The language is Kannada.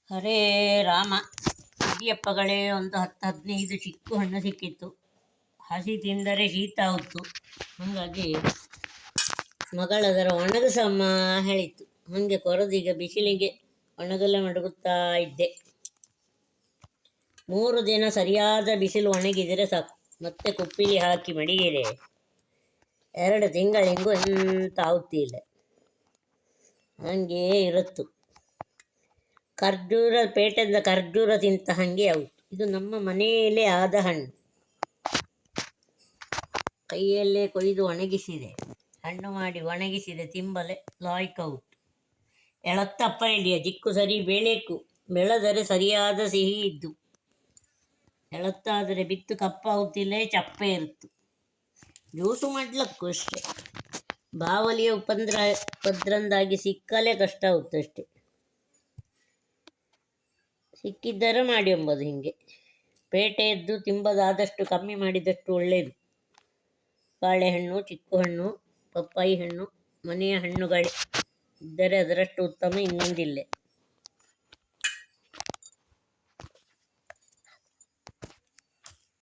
ಹರೇ ರಾಮ. ಇಡಿಯಪ್ಪಗಳೇ ಒಂದು 10-15 ಚಿಕ್ಕು ಹಣ್ಣು ಸಿಕ್ಕಿತ್ತು. ಹಸಿ ತಿಂದರೆ ಶೀತ ಆಯಿತು. ಹಾಗಾಗಿ ಮಗಳದರ ಒಣಗಿಸಮ್ಮ ಹೇಳಿತ್ತು. ಹಾಗೆ ಕೊರದೀಗ ಬಿಸಿಲಿಗೆ ಒಣಗಲೆ ಮಡಗುತ್ತಾ ಇದ್ದೆ. 3 ದಿನ ಸರಿಯಾದ ಬಿಸಿಲು ಒಣಗಿದರೆ ಸಾಕು. ಮತ್ತೆ ಕುಪ್ಪಿಲಿ ಹಾಕಿ ಮಡಿಗೆರೆ 2 ತಿಂಗಳಿಗೂ ಎಂತ ಆಗುತ್ತಿಲ್ಲ. ಹಂಗೆ ಇರುತ್ತು. ಖರ್ಜೂರ ಪೇಟೆಯಿಂದ ಖರ್ಜೂರ ತಿಂತ ಹಾಗೆ ಆಯಿತು. ಇದು ನಮ್ಮ ಮನೆಯಲ್ಲೇ ಆದ ಹಣ್ಣು. ಕೈಯಲ್ಲೇ ಕೊಯ್ದು ಒಣಗಿಸಿದೆ, ಹಣ್ಣು ಮಾಡಿ ಒಣಗಿಸಿದೆ, ತಿಂಬಲೆ ಲಾಯ್ಕ್ ಔಟ್. ಎಳತ್ತಪ್ಪ ಹಿಡಿಯ ಚಿಕ್ಕು ಸರಿ ಬೆಳೆಕು, ಬೆಳೆದರೆ ಸರಿಯಾದ ಸಿಹಿ ಇದ್ದು. ಎಳತ್ತಾದರೆ ಬಿತ್ತು ಕಪ್ಪಾಗುತ್ತಿಲ್ಲ, ಚಪ್ಪೆ ಇರುತ್ತು. ಜ್ಯೂಸು ಮಾಡ್ಲಕ್ಕು ಅಷ್ಟೆ. ಬಾವಲಿಯ ಉಪದ್ರಂದಾಗಿ ಸಿಕ್ಕಲೇ ಕಷ್ಟ ಆಗುತ್ತೆ ಅಷ್ಟೆ. ಸಿಕ್ಕಿದ್ದರೆ ಮಾಡಿ ಎಂಬುದು. ಹೀಗೆ ಪೇಟೆಯದ್ದು ತಿಂಬದಾದಷ್ಟು ಕಮ್ಮಿ ಮಾಡಿದಷ್ಟು ಒಳ್ಳೆಯದು. ಬಾಳೆಹಣ್ಣು, ಚಿಕ್ಕು ಹಣ್ಣು, ಪಪ್ಪಾಯಿ ಹಣ್ಣು ಮನೆಯ ಹಣ್ಣುಗಳೇ ಇದ್ದರೆ ಅದರಷ್ಟು ಉತ್ತಮ ಇನ್ನೊಂದಿಲ್ಲ.